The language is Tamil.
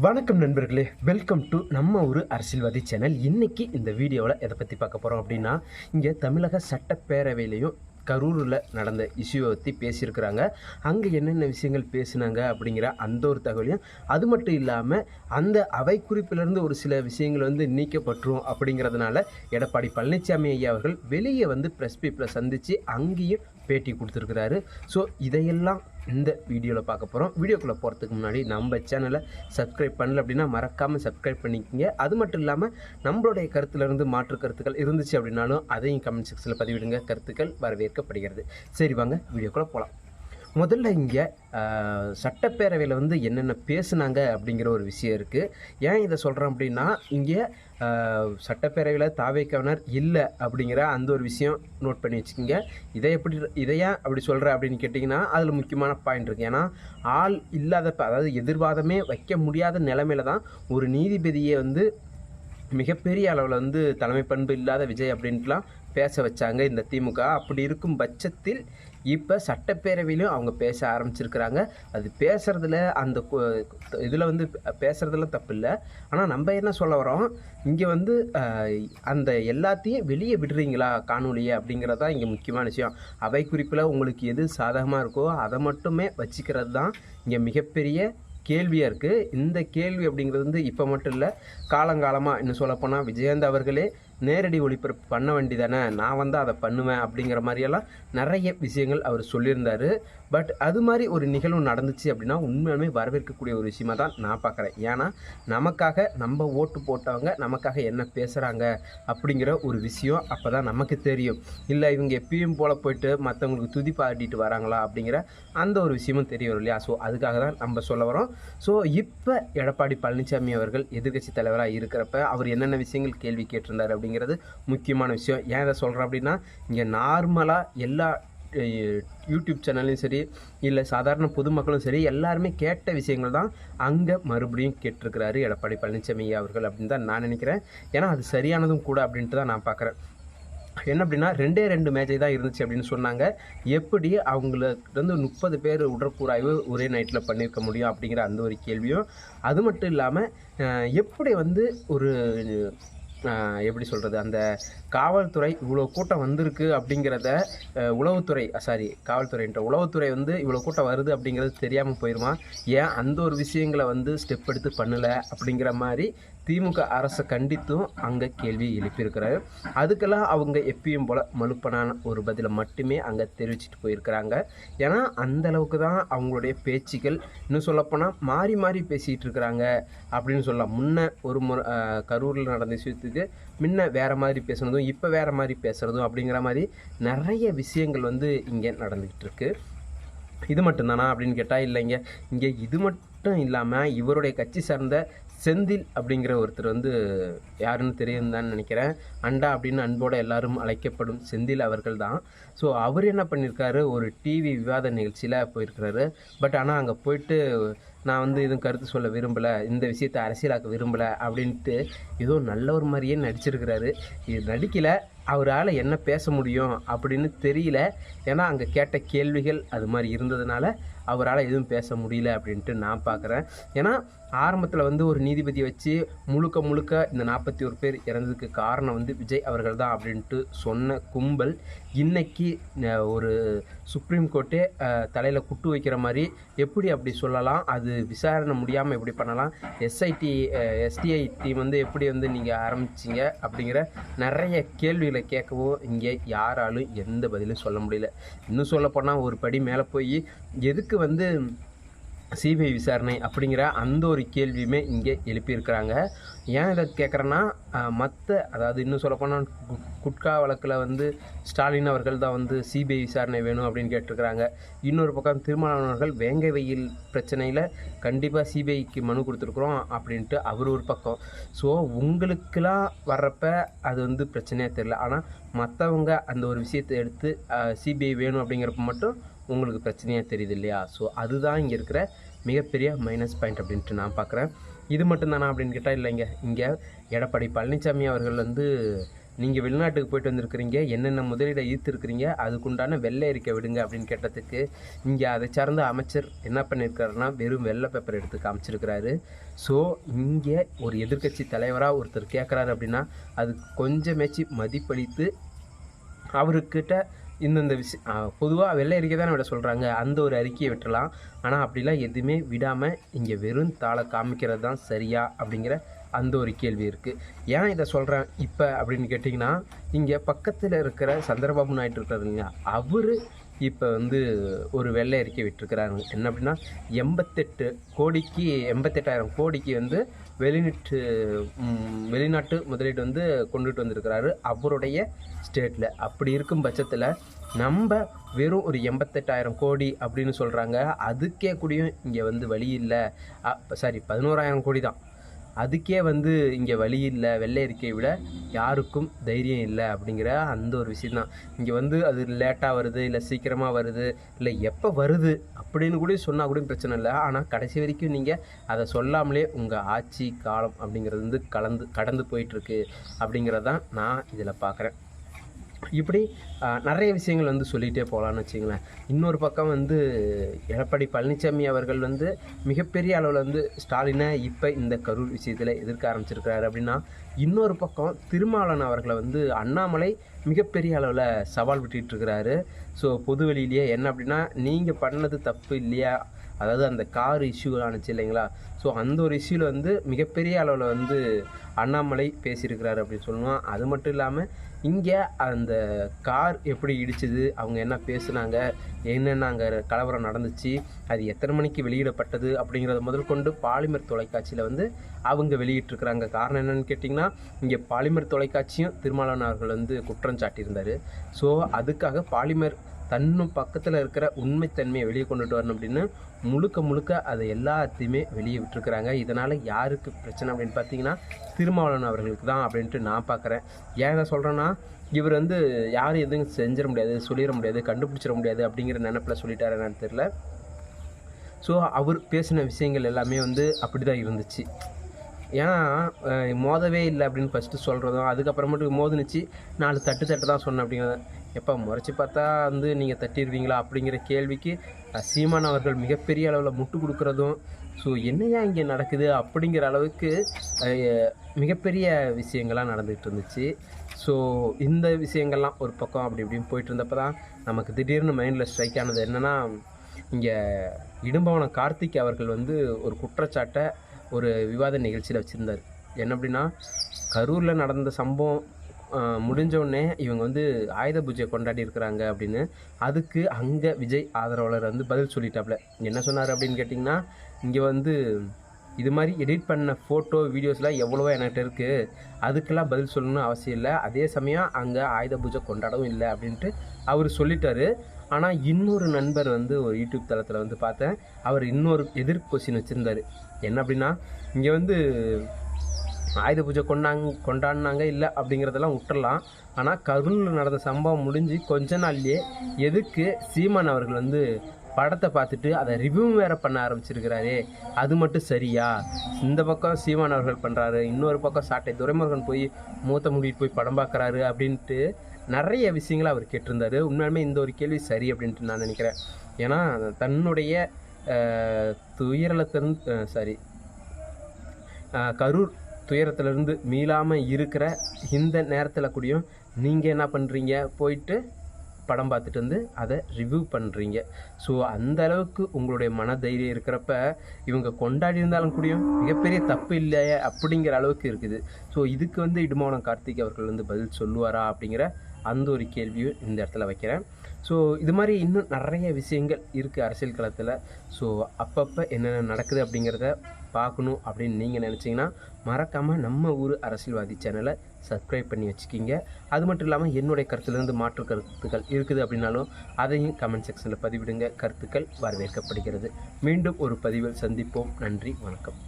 வணக்கம் நண்பர்களே, வெல்கம் டு நம்ம ஒரு அரசியல்வாதி சேனல். இன்றைக்கி இந்த வீடியோவில் எதை பற்றி பார்க்க போகிறோம் அப்படின்னா, இங்கே தமிழக சட்டப்பேரவையிலையும் கரூரில் நடந்த இஷ்யூவை பற்றி பேசியிருக்கிறாங்க. அங்கே என்னென்ன விஷயங்கள் பேசினாங்க அப்படிங்கிற அந்த ஒரு தகவலையும், அது மட்டும் இல்லாமல் அந்த அவை குறிப்பிலிருந்து ஒரு சில விஷயங்கள் நீக்கப்பட்டுரும் அப்படிங்கிறதுனால எடப்பாடி பழனிசாமி ஐயா அவர்கள் வெளியே ப்ரெஸ் பீப்பில் சந்தித்து அங்கேயும் பேட்டி கொடுத்துருக்கிறாரு. ஸோ இதையெல்லாம் இந்த வீடியோவில் பார்க்க போகிறோம். வீடியோக்குள்ளே போகிறதுக்கு முன்னாடி நம்ம சேனலை சப்ஸ்கிரைப் பண்ணல அப்படின்னா மறக்காமல் சப்ஸ்கிரைப் பண்ணிக்கோங்க. அது மட்டும் இல்லாமல் நம்மளுடைய கருத்துலேருந்து மாற்று கருத்துக்கள் இருந்துச்சு அப்படின்னாலும் அதையும் கமெண்ட் செக்ஷனில் பதிவிடுங்க. கருத்துக்கள் வரவேற்கப்படுகிறது. சரி, வாங்க வீடியோக்குள்ளே போகலாம். முதல்ல இங்கே சட்டப்பேரவையில் என்னென்ன பேசுனாங்க அப்படிங்கிற ஒரு விஷயம் இருக்குது. ஏன் இதை சொல்கிறேன் அப்படின்னா, இங்கே சட்டப்பேரவையில் தாவேக்கவினர் இல்லை அப்படிங்கிற அந்த ஒரு விஷயம் நோட் பண்ணி வச்சுக்கோங்க. இதை ஏன் அப்படி சொல்கிறேன் அப்படின்னு கேட்டிங்கன்னா, அதில் முக்கியமான பாயிண்ட் இருக்குது. ஏன்னா ஆள் இல்லாத, அதாவது எதிர்வாதமே வைக்க முடியாத நிலைமையில தான் ஒரு நீதிபதியை மிகப்பெரிய அளவில் தலைமை பண்பு இல்லாத விஜய் அப்படின்ட்டுலாம் பேச வச்சாங்க இந்த திமுக. அப்படி இருக்கும் பட்சத்தில் இப்போ சட்டப்பேரவையிலும் அவங்க பேச ஆரம்பிச்சிருக்கிறாங்க. அது பேசுகிறதுல அந்த இதில் பேசுகிறதுல தப்பு இல்லை. ஆனால் நம்ம என்ன சொல்ல வரோம், இங்கே அந்த எல்லாத்தையும் வெளியே விடுறீங்களா காணொலியை அப்படிங்கிறது தான் இங்கே முக்கியமான விஷயம். அவை குறிப்பில் உங்களுக்கு எது சாதகமாக இருக்கோ அதை மட்டுமே வச்சுக்கிறது தான் இங்கே மிகப்பெரிய கேள்வியாக இருக்குது. இந்த கேள்வி அப்படிங்கிறது இப்போ மட்டும் இல்லை, காலங்காலமாக இன்னும் சொல்லப்போனால் விஜயகாந்த் அவர்களே நேரடி ஒளிபரப்பு பண்ண வேண்டிதானே, நான் அதை பண்ணுவேன் அப்படிங்கிற மாதிரியெல்லாம் நிறைய விஷயங்கள் அவர் சொல்லியிருந்தார். பட் அது மாதிரி ஒரு நிகழ்வு நடந்துச்சு அப்படின்னா உண்மையாலுமே வரவேற்கக்கூடிய ஒரு விஷயமாக தான் நான் பார்க்குறேன். ஏன்னா நமக்காக நம்ம ஓட்டு போட்டவங்க நமக்காக என்ன பேசுகிறாங்க அப்படிங்கிற ஒரு விஷயம் அப்போ தான் நமக்கு தெரியும். இல்லை இவங்க எப்பயும் போல் போயிட்டு மற்றவங்களுக்கு துதி பாடிட்டு வராங்களா அப்படிங்கிற அந்த ஒரு விஷயமும் தெரிய வரும் இல்லையா? ஸோ அதுக்காக தான் நம்ம சொல்ல வரோம். ஸோ இப்போ எடப்பாடி பழனிசாமி அவர்கள் எதிர்க்கட்சி தலைவராக இருக்கிறப்ப அவர் என்னென்ன விஷயங்கள் கேள்வி கேட்டிருந்தார் அப்படிங்கிறது முக்கியமான விஷயம். ஏன் இதை சொல்கிறேன் அப்படின்னா, இங்கே நார்மலாக எல்லா யூடியூப் சேனல்லையும் சரி, இல்லை சாதாரண பொதுமக்களும் சரி, எல்லாருமே கேட்ட விஷயங்கள் தான் அங்கே மறுபடியும் கேட்டிருக்கிறாரு எடப்பாடி பழனிசாமி அவர்கள் அப்படின்னு தான் நான் நினைக்கிறேன். ஏன்னா அது சரியானதும் கூட அப்படின்ட்டு தான் நான் பார்க்குறேன். என்ன அப்படின்னா, 2 மேட்சை தான் இருந்துச்சு அப்படின்னு சொன்னாங்க. எப்படி அவங்களுக்கு 30 பேர் உடற்கூறாய்வு ஒரே நைட்டில் பண்ணியிருக்க முடியும் அப்படிங்கிற அந்த ஒரு கேள்வியும், அது மட்டும் இல்லாமல் எப்படி ஒரு எப்படி சொல்கிறது, அந்த காவல்துறை இவ்வளோ கூட்டம் வந்திருக்கு அப்படிங்கிறத உளவுத்துறை இவ்வளோ கூட்டம் வருது அப்படிங்கிறது தெரியாமல் போயிடுமா? ஏன் அந்த ஒரு விஷயங்களை ஸ்டெப் எடுத்து பண்ணலை அப்படிங்கிற மாதிரி திமுக அரசை கண்டித்தும் அங்கே கேள்வி எழுப்பியிருக்கிறாரு. அதுக்கெல்லாம் அவங்க எப்பயும் போல் மலுப்பனான ஒரு பதிலை மட்டுமே அங்கே தெரிவிச்சிட்டு போயிருக்கிறாங்க. ஏன்னா அந்தளவுக்கு தான் அவங்களுடைய பேச்சுக்கள், இன்னும் சொல்லப்போனால் மாறி மாறி பேசிகிட்டு இருக்கிறாங்க அப்படின்னு சொல்லலாம். முன்ன ஒரு முறை கரூரில் நடந்த விஷயத்துக்கு முன்ன வேறு மாதிரி பேசுனதும் இப்போ வேறு மாதிரி பேசுகிறதும் அப்படிங்கிற மாதிரி நிறைய விஷயங்கள் இங்கே நடந்துக்கிட்டு இருக்குது. இது மட்டும்தானா அப்படின்னு கேட்டால் இல்லைங்க. இங்கே இது மட்டும் இல்லாமல் இவருடைய கட்சி சார்ந்த செந்தில் அப்படிங்கிற ஒருத்தர் யாருன்னு தெரியும் தான் நினைக்கிறேன். அண்டா அப்படின்னு அன்போடு எல்லாரும் அழைக்கப்படும் செந்தில் அவர்கள் தான். ஸோ அவர் என்ன பண்ணியிருக்காரு, ஒரு டிவி விவாத நிகழ்ச்சியில் போயிருக்கிறாரு. பட் ஆனால் அங்கே போயிட்டு நான் எதுவும் கருத்து சொல்ல விரும்பலை, இந்த விஷயத்தை அரசியலாக்க விரும்பலை அப்படின்ட்டு ஏதோ நல்ல ஒரு மாதிரியே நடிச்சிருக்கிறாரு. இது நடிக்கலை, அவரால் என்ன பேச முடியும் அப்படின்னு தெரியல. ஏன்னா அங்கே கேட்ட கேள்விகள் அது மாதிரி இருந்ததுனால அவரால் எதுவும் பேச முடியல அப்படின்ட்டு நான் பார்க்குறேன். ஏன்னா ஆரம்பத்தில் ஒரு நீதிபதியை வச்சு முழுக்க இந்த 41 பேர் இறந்ததுக்கு காரணம் விஜய் அவர்கள் தான் அப்படின்ட்டு சொன்ன கும்பல் இன்றைக்கி ஒரு சுப்ரீம் கோர்ட்டே தலையில் குட்டு வைக்கிற மாதிரி எப்படி அப்படி சொல்லலாம்? அது விசாரணை முடியாமல் எப்படி பண்ணலாம்? எஸ்டிஐ டீம் எப்படி நீங்கள் ஆரம்பிச்சிங்க அப்படிங்கிற நிறைய கேள்விகளை கேட்கவும் இங்கே யாராலும் எந்த பதிலும் சொல்ல முடியல. இன்னும் சொல்லப்போனால் ஒரு படி மேலே போய் எதுக்கு சிபிஐ விசாரணை அப்படிங்கிற அந்த ஒரு கேள்வியுமே இங்கே எழுப்பியிருக்கிறாங்க. ஏன் இதை கேட்குறேன்னா, அதாவது இன்னும் சொல்லப்போனால் குட்கா வழக்கில் ஸ்டாலின் அவர்கள் தான் சிபிஐ விசாரணை வேணும் அப்படின்னு கேட்டிருக்கிறாங்க. இன்னொரு பக்கம் திருமாவளவர்கள் வேங்கை வெயில் பிரச்சனையில் கண்டிப்பாக சிபிஐக்கு மனு கொடுத்துருக்குறோம் அப்படின்ட்டு அவர் ஒரு பக்கம். ஸோ உங்களுக்கெல்லாம் வர்றப்ப அது பிரச்சனையாக தெரியல. ஆனால் மற்றவங்க அந்த ஒரு விஷயத்தை எடுத்து சிபிஐ வேணும் அப்படிங்கிறப்ப மட்டும் உங்களுக்கு பிரச்சனையாக தெரியுது இல்லையா? ஸோ அதுதான் இங்கே இருக்கிற மிகப்பெரிய மைனஸ் பாயிண்ட் அப்படின்ட்டு நான் பார்க்குறேன். இது மட்டும்தானா அப்படின்னு கேட்டால் இல்லைங்க. இங்கே எடப்பாடி பழனிசாமி அவர்கள் நீங்கள் வெளிநாட்டுக்கு போயிட்டு வந்திருக்கிறீங்க, என்னென்ன முதலீடை ஈர்த்துருக்கிறீங்க, அதுக்குண்டான வெள்ளை அறிக்கை விடுங்க அப்படின்னு கேட்டதுக்கு இங்கே அதை சார்ந்த அமைச்சர் என்ன பண்ணியிருக்காருன்னா வெறும் வெள்ளை பேப்பர் எடுத்து காமிச்சிருக்கிறாரு. ஸோ இங்கே ஒரு எதிர்க்கட்சி தலைவராக ஒருத்தர் கேட்குறாரு அப்படின்னா அது கொஞ்சமேச்சு மதிப்பளித்து அவர்கிட்ட இந்தந்த பொதுவாக வெள்ளை அறிக்கை தானே விட சொல்கிறாங்க, அந்த ஒரு அறிக்கையை விட்டுலாம். ஆனால் அப்படிலாம் எதுவுமே விடாமல் இங்கே வெறும் தாளை காமிக்கிறது தான் சரியா அப்படிங்கிற அந்த ஒரு கேள்வி இருக்குது. ஏன் இதை சொல்கிறேன் இப்போ அப்படின்னு கேட்டிங்கன்னா, இங்கே பக்கத்தில் இருக்கிற சந்திரபாபு நாயுடு இருக்காரு இல்லையா, அவர் இப்போ ஒரு வெள்ளை அறிக்கை விட்டுருக்கிறாங்க. என்ன அப்படின்னா 88,000 கோடிக்கு வெளிநாட்டு முதலீடு கொண்டுட்டு வந்திருக்கிறாரு அவருடைய ஸ்டேட்டில். அப்படி இருக்கும் பட்சத்தில் நம்ம வெறும் ஒரு 88,000 கோடி அப்படின்னு சொல்கிறாங்க. அதுக்கே கூடயும் இங்கே வழி இல்லை. 11,000 கோடி தான். அதுக்கே இங்கே வழி இல்லை, வெள்ளை அறிக்கையை விட யாருக்கும் தைரியம் இல்லை அப்படிங்கிற அந்த ஒரு விஷயந்தான். இங்கே அது லேட்டாக வருது, இல்லை சீக்கிரமாக வருது, இல்லை எப்போ வருது அப்படின்னு கூட சொன்னால் கூட பிரச்சனை இல்லை. ஆனால் கடைசி வரைக்கும் நீங்கள் அதை சொல்லாமலே உங்கள் ஆட்சி காலம் அப்படிங்கிறது கடந்து போயிட்டுருக்கு அப்படிங்கிறதான் நான் இதில் பார்க்குறேன். இப்படி நிறைய விஷயங்கள் சொல்லிகிட்டே போகலான்னு வச்சுங்களேன். இன்னொரு பக்கம் எடப்பாடி பழனிசாமி அவர்கள் மிகப்பெரிய அளவில் ஸ்டாலினை இப்போ இந்த கரூர் விஷயத்தில் எதிர்க்க ஆரம்பிச்சிருக்கிறாரு அப்படின்னா, இன்னொரு பக்கம் திருமாவளவன் அவர்களை அண்ணாமலை மிகப்பெரிய அளவில் சவால் விட்டுட்டுருக்கிறாரு. ஸோ பொது வெளியிலேயே என்ன அப்படின்னா, நீங்கள் பண்ணது தப்பு இல்லையா, அதாவது அந்த கார் இஷ்யூ ஆணுச்சு இல்லைங்களா, ஸோ அந்த ஒரு இஷ்யூவில் மிகப்பெரிய அளவில் அண்ணாமலை பேசியிருக்கிறாரு அப்படின்னு சொல்லுவோம். அது மட்டும் இல்லாமல் இங்கே அந்த கார் எப்படி இடிச்சுது, அவங்க என்ன பேசுனாங்க, என்னென்ன அங்கே கலவரம் நடந்துச்சு, அது எத்தனை மணிக்கு வெளியிடப்பட்டது அப்படிங்கிறத முதல் கொண்டு பாலிமர் தொலைக்காட்சியில் அவங்க வெளியிட்டிருக்கிறாங்க. காரணம் என்னென்னு கேட்டிங்கன்னா, இங்கே பாலிமர் தொலைக்காட்சியும் திருமாவளவன் அவர்கள் குற்றம் சாட்டியிருந்தார். ஸோ அதுக்காக பாலிமர் தன்னும் பக்கத்தில் இருக்கிற உண்மைத்தன்மையை வெளியே கொண்டுட்டு வரணும் அப்படின்னு முழுக்க அதை எல்லாத்தையுமே வெளியே விட்டுருக்குறாங்க. இதனால் யாருக்கு பிரச்சனை அப்படின்னு பார்த்தீங்கன்னா திருமாவளவன் அவர்களுக்கு தான் அப்படின்ட்டு நான் பார்க்குறேன். ஏன் நான் சொல்கிறேன்னா, இவர் யாரும் எதுவும் செஞ்சிட முடியாது, சொல்லிட முடியாது, கண்டுபிடிச்சிட முடியாது அப்படிங்கிற நினைப்பில் சொல்லிட்டாரு என்னன்னு தெரியல. ஸோ அவர் பேசின விஷயங்கள் எல்லாமே அப்படி தான் இருந்துச்சு. ஏன்னா மோதவே இல்லை அப்படின்னு ஃபஸ்ட்டு சொல்கிறதும், அதுக்கப்புறமேட்டு மோதுனுச்சு 4 தட்டு தான் சொன்னேன் அப்படிங்கிறத. எப்போ முறைச்சி பார்த்தா நீங்கள் தட்டிடுவீங்களா அப்படிங்கிற கேள்விக்கு சீமான் அவர்கள் மிகப்பெரிய அளவில் முட்டு கொடுக்குறதும், ஸோ என்னையா இங்கே நடக்குது அப்படிங்கிற அளவுக்கு மிகப்பெரிய விஷயங்கள்லாம் நடந்துகிட்டு இருந்துச்சு. ஸோ இந்த விஷயங்கள்லாம் ஒரு பக்கம் அப்படி இப்படின்னு போயிட்டு இருந்தப்போ தான் நமக்கு திடீர்னு மைண்டில் ஸ்ட்ரைக் ஆனது என்னென்னா, இங்கே இடும்பவனம் கார்த்திக் அவர்கள் ஒரு குற்றச்சாட்டை ஒரு விவாத நிகழ்ச்சியில் வச்சுருந்தார். என்ன அப்படின்னா, கரூரில் நடந்த சம்பவம் முடிஞ்சோடனே இவங்க ஆயுத பூஜை கொண்டாடி இருக்கிறாங்க அப்படின்னு. அதுக்கு அங்கே விஜய் ஆதரவாளர் பதில் சொல்லிட்டாப்புல. என்ன சொன்னார் அப்படின்னு கேட்டிங்கன்னா, இங்கே இது மாதிரி எடிட் பண்ண ஃபோட்டோ வீடியோஸ்லாம் எவ்வளவோ என்கிட்ட இருக்குது, அதுக்கெல்லாம் பதில் சொல்லணும்னு அவசியம் இல்லை, அதே சமயம் அங்கே ஆயுத பூஜை கொண்டாடவும் இல்லை அப்படின்ட்டு அவர் சொல்லிட்டாரு. ஆனால் இன்னொரு நண்பர் ஒரு யூடியூப் தளத்தில் பார்த்தேன், அவர் இன்னொரு எதிர் கொஸ்டின் வச்சுருந்தார். என்ன அப்படின்னா, இங்கே ஆயுத பூஜை கொண்டாடினாங்க இல்லை அப்படிங்கிறதெல்லாம் விட்டுடலாம், ஆனால் கரூரில் நடந்த சம்பவம் முடிஞ்சு கொஞ்ச நாள்லேயே எதுக்கு சீமான் அவர்கள் படத்தை பார்த்துட்டு அதை ரிவ்யூ வேறு பண்ண ஆரம்பிச்சிருக்கிறாரே, அது மட்டும் சரியா? இந்த பக்கம் சீமான் அவர்கள் பண்ணுறாரு, இன்னொரு பக்கம் சாட்டை துரைமுருகன் போய் மூத்த மூடிட்டு போய் படம் பார்க்குறாரு அப்படின்ட்டு நிறைய விஷயங்களை அவர் கேட்டிருந்தார். உண்மையுமே இந்த ஒரு கேள்வி சரி அப்படின்ட்டு நான் நினைக்கிறேன். ஏன்னா தன்னுடைய கரூர் துயரத்திலிருந்து மீளாமல் இருக்கிற இந்த நேரத்தில் கூடயும் நீங்கள் என்ன பண்ணுறீங்க, போயிட்டு படம் பார்த்துட்டு அதை ரிவ்யூ பண்ணுறீங்க. ஸோ அந்த அளவுக்கு உங்களுடைய மனதைரியம் இருக்கிறப்ப இவங்க கொண்டாடி இருந்தாலும் கூடயும் மிகப்பெரிய தப்பு இல்லையே அப்படிங்கிற அளவுக்கு இருக்குது. ஸோ இதுக்கு இடும்பவனம் கார்த்திக் அவர்கள் பதில் சொல்லுவாரா அப்படிங்கிற அந்த ஒரு கேள்வியும் இந்த இடத்துல வைக்கிறேன். ஸோ இது மாதிரி இன்னும் நிறைய விஷயங்கள் இருக்குது அரசியல் களத்தில். ஸோ அப்பப்போ என்னென்ன நடக்குது அப்படிங்கிறத பார்க்கணும் அப்படின்னு நீங்கள் நினச்சிங்கன்னா மறக்காமல் நம்ம ஊர் அரசியல்வாதி சேனலை சப்ஸ்கிரைப் பண்ணி வச்சுக்கிங்க. அது மட்டும் இல்லாமல் என்னுடைய கருத்துலேருந்து மாற்று கருத்துக்கள் இருக்குது அப்படின்னாலும் அதையும் கமெண்ட் செக்ஷனில் பதிவிடுங்க. கருத்துக்கள் வரவேற்கப்படுகிறது. மீண்டும் ஒரு பதிவில் சந்திப்போம். நன்றி, வணக்கம்.